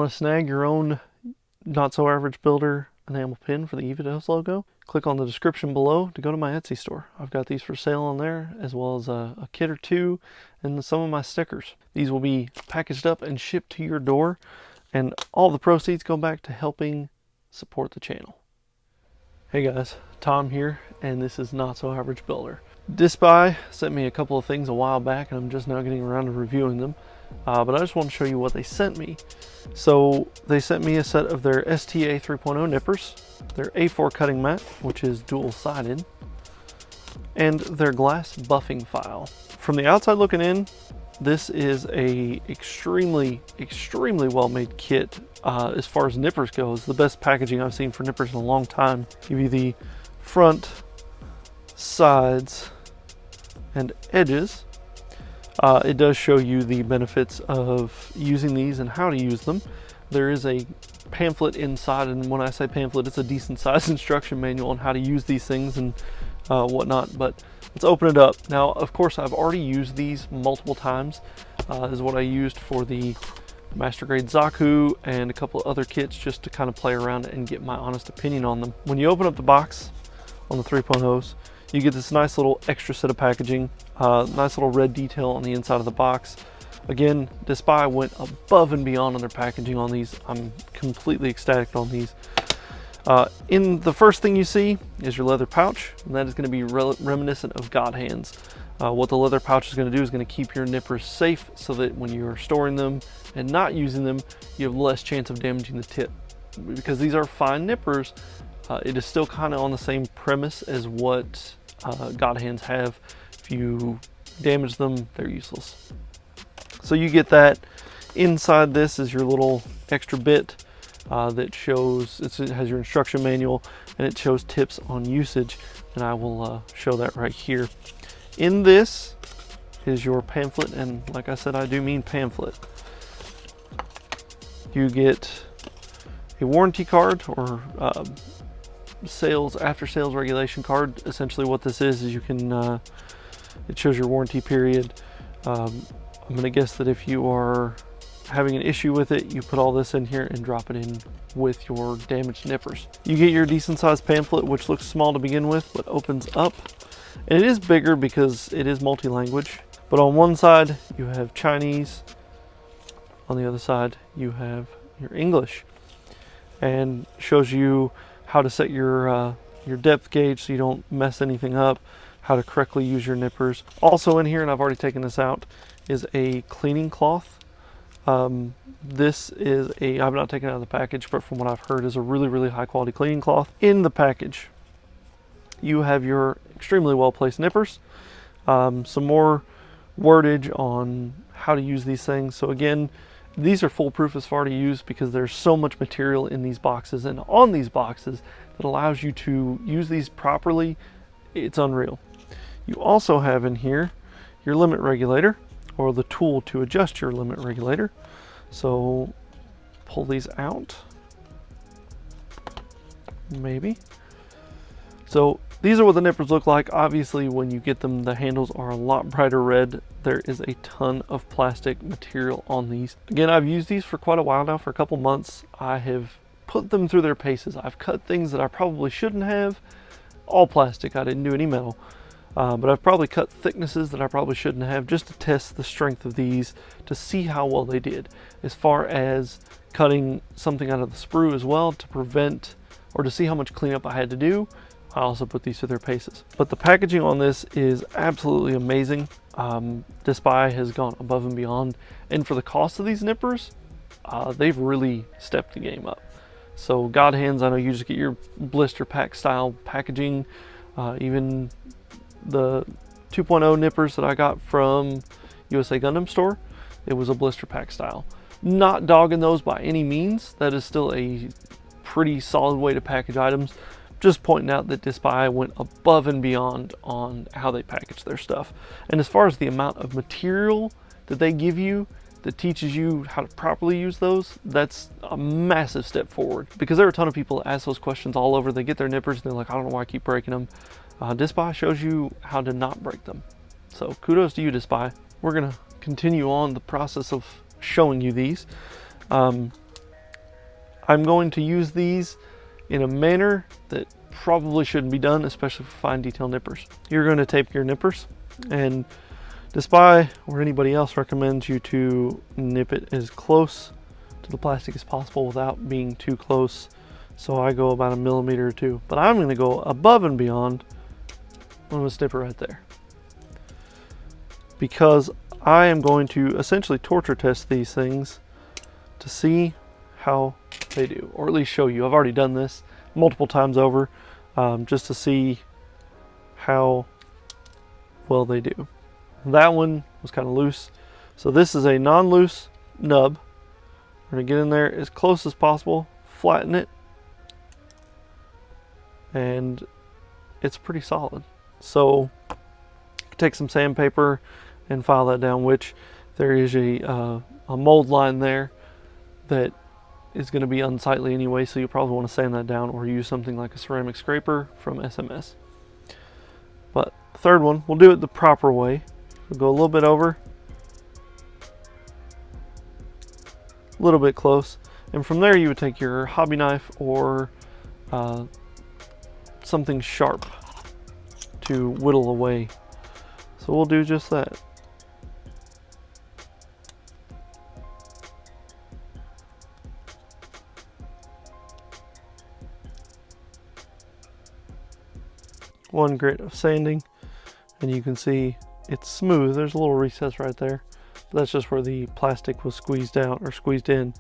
want to snag your own Not So Average Builder enamel pin for the Evidos logo, click on the description below to go to my Etsy store. I've got these for sale on there, as well as a kit or two and some of my stickers. These will be packaged up and shipped to your door, and all the proceeds go back to helping support the channel. Hey guys, Tom here, and this is Not So Average Builder. Dspiae sent me a couple of things a while back, and I'm just now getting around to reviewing them. But I just want to show you what they sent me. So they sent me a set of their STA 3.0 nippers, their A4 cutting mat, which is dual-sided, and their glass buffing file. From the outside looking in, this is a extremely well-made kit. As far as nippers go, it's the best packaging I've seen for nippers in a long time. Give you the front, sides, and edges. It does show you the benefits of using these and how to use them. There is a pamphlet inside, and when I say pamphlet, it's a decent sized instruction manual on how to use these things and whatnot. But let's open it up. Now, of course, I've already used these multiple times. This is what I used for the Master Grade Zaku and a couple of other kits, just to kind of play around and get my honest opinion on them. When you open up the box on the 3.0s, you get this nice little extra set of packaging, nice little red detail on the inside of the box. Again, Dspiae went above and beyond on their packaging on these. I'm completely ecstatic on these. In the first thing you see is your leather pouch, and that is going to be reminiscent of God hands. What the leather pouch is going to do is going to keep your nippers safe, so that when you're storing them and not using them, you have less chance of damaging the tip. Because these are fine nippers, it is still kind of on the same premise as what God hands have. If you damage them, they're useless. So you get that. Inside this is your little extra bit that shows, it has your instruction manual, and it shows tips on usage, and I will show that right here. In this is your pamphlet, and like I said, I do mean pamphlet. You get a warranty card, or after sales regulation card. Essentially what this is you can it shows your warranty period. I'm gonna guess that if you are having an issue with it, you put all this in here and drop it in with your damaged nippers. You get your decent sized pamphlet, which looks small to begin with but opens up, and it is bigger because it is multi-language. But on one side you have Chinese, on the other side you have your English, and shows you how to set your depth gauge so you don't mess anything up, how to correctly use your nippers. Also in here, and I've already taken this out, is a cleaning cloth. This is I've not taken it out of the package, but from what I've heard is a really high quality cleaning cloth. In the package, you have your extremely well placed nippers, some more wordage on how to use these things. So again, these are foolproof as far to use, because there's so much material in these boxes and on these boxes that allows you to use these properly. It's unreal. You also have in here your limit regulator, or the tool to adjust your limit regulator. So pull these out, maybe. So these are what the nippers look like. Obviously, when you get them, the handles are a lot brighter red. There is a ton of plastic material on these. Again, I've used these for quite a while now, for a couple months. I have put them through their paces. I've cut things that I probably shouldn't have. All plastic, I didn't do any metal. But I've probably cut thicknesses that I probably shouldn't have, just to test the strength of these, to see how well they did. As far as cutting something out of the sprue as well, to prevent, or to see how much cleanup I had to do, I also put these through their paces. But the packaging on this is absolutely amazing. Dspiae has gone above and beyond, and for the cost of these nippers, they've really stepped the game up. So God hands, I know you just get your blister pack style packaging. Even the 2.0 nippers that I got from USA Gundam store, it was a blister pack style. Not dogging those by any means. That is still a pretty solid way to package items. Just pointing out that Dspiae went above and beyond on how they package their stuff. And as far as the amount of material that they give you that teaches you how to properly use those, that's a massive step forward. Because there are a ton of people that ask those questions all over. They get their nippers and they're like, I don't know why I keep breaking them. Dspiae shows you how to not break them. So kudos to you, Dspiae. We're gonna continue on the process of showing you these. I'm going to use these in a manner that probably shouldn't be done, especially for fine detail nippers. You're going to tape your nippers, and Dspiae or anybody else recommends you to nip it as close to the plastic as possible without being too close. So I go about 1 millimeter or 2, but I'm going to go above and beyond. I'm going to snip it right there, because I am going to essentially torture test these things to see how they do, or at least show you. I've already done this multiple times over, just to see how well they do. That one was kind of loose, so this is a non-loose nub. We're going to get in there as close as possible, flatten it, and it's pretty solid. So take some sandpaper and file that down, which there is a mold line there that is going to be unsightly anyway, so you probably want to sand that down or use something like a ceramic scraper from SMS. But the third one, we'll do it the proper way. We'll go a little bit over, a little bit close, and from there you would take your hobby knife or something sharp to whittle away. So we'll do just that. One grit of sanding, and you can see it's smooth. There's a little recess right there, but that's just where the plastic was squeezed out or squeezed in.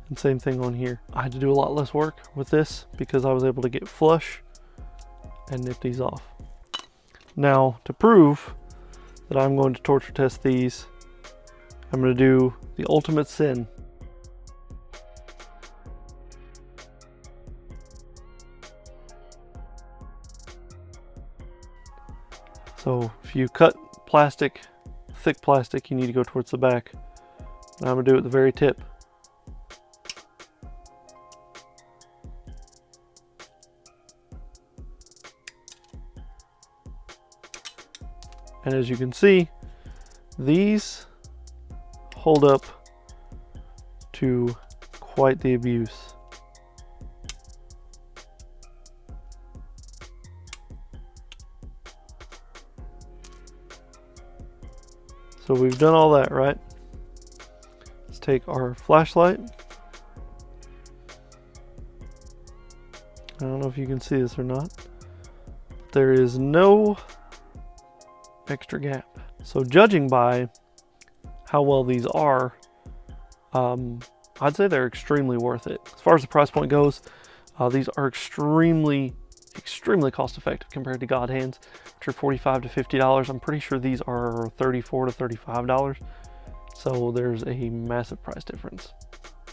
And same thing on here. I had to do a lot less work with this because I was able to get flush and nip these off. Now, to prove that I'm going to torture test these, I'm going to do the ultimate sin. So if you cut plastic, thick plastic, you need to go towards the back. And I'm going to do it at the very tip. And as you can see, these hold up to quite the abuse. So we've done all that, right? Let's take our flashlight. I don't know if you can see this or not. There is no extra gap. So judging by how well these are, I'd say they're extremely worth it. As far as the price point goes, these are extremely cost effective compared to God hands, which are $45 to $50. I'm pretty sure these are $34 to $35. So there's a massive price difference.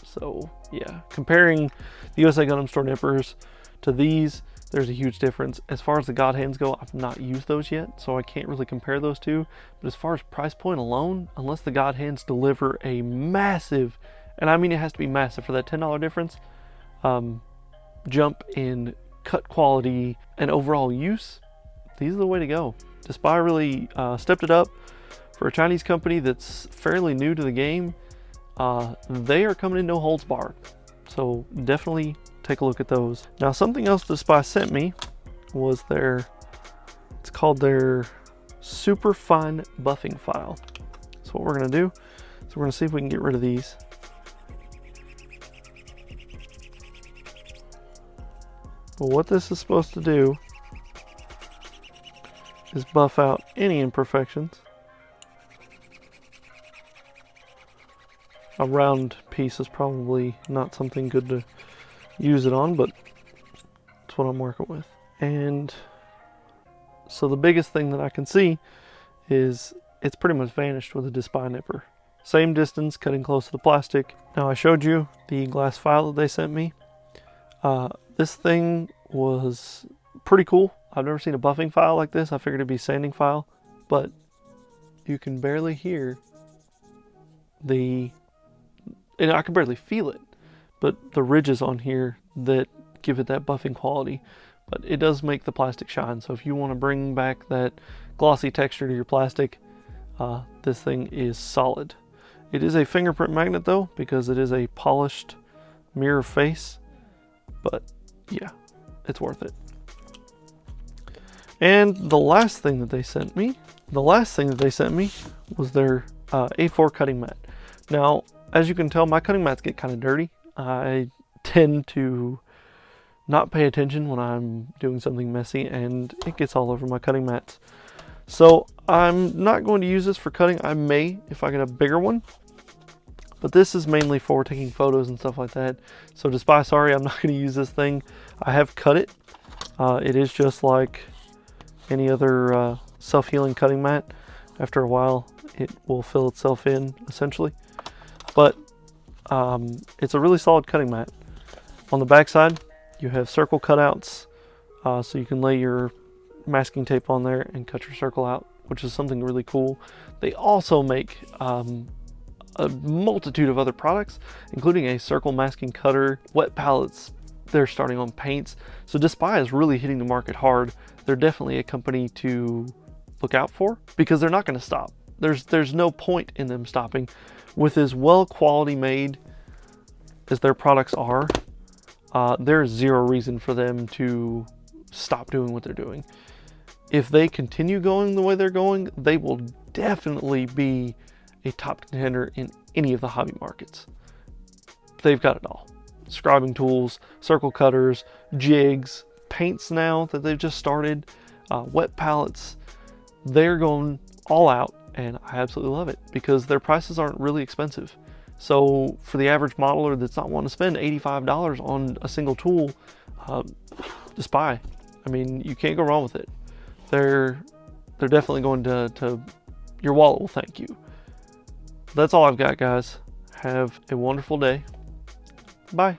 So yeah, comparing the USA Gundam Store nippers to these, there's a huge difference. As far as the God hands go, I've not used those yet, so I can't really compare those two. But as far as price point alone, unless the God hands deliver a massive, and I mean it has to be massive for that $10 difference, jump in cut quality and overall use, these are the way to go. Dspiae really stepped it up for a Chinese company that's fairly new to the game. They are coming in no holds barred, so definitely take a look at those. Now, something else Dspiae sent me was it's called their super fine buffing file. So what we're going to do is we're going to see if we can get rid of these. But what this is supposed to do is buff out any imperfections. A round piece is probably not something good to use it on, but that's what I'm working with. And so the biggest thing that I can see is it's pretty much vanished with a Dspiae nipper. Same distance, cutting close to the plastic. Now, I showed you the glass file that they sent me. This thing was pretty cool. I've never seen a buffing file like this. I figured it'd be a sanding file, but you can barely hear and I can barely feel it, but the ridges on here that give it that buffing quality. But it does make the plastic shine, so if you want to bring back that glossy texture to your plastic, this thing is solid. It is a fingerprint magnet though, because it is a polished mirror face, but yeah, it's worth it. And the last thing that they sent me was their A4 cutting mat. Now, as you can tell, my cutting mats get kind of dirty. I tend to not pay attention when I'm doing something messy, and it gets all over my cutting mats. So I'm not going to use this for cutting. I may if I get a bigger one, but this is mainly for taking photos and stuff like that. So Dspaie, sorry, I'm not going to use this thing. I have cut it. It is just like any other self-healing cutting mat. After a while, it will fill itself in, essentially. But it's a really solid cutting mat. On the back side, you have circle cutouts, so you can lay your masking tape on there and cut your circle out, which is something really cool. They also make a multitude of other products, including a circle masking cutter, wet palettes. They're starting on paints. So Dspaie is really hitting the market hard. They're definitely a company to look out for because they're not going to stop. There's no point in them stopping. With as well quality made as their products are, there's zero reason for them to stop doing what they're doing. If they continue going the way they're going, they will definitely be a top contender in any of the hobby markets. They've got it all. Scribing tools, circle cutters, jigs, paints now that they've just started, wet palettes. They're going all out, and I absolutely love it because their prices aren't really expensive. So for the average modeler that's not wanting to spend $85 on a single tool, Dspaie, I mean, you can't go wrong with it. They're definitely going to your wallet will thank you. That's all I've got, guys. Have a wonderful day. Bye.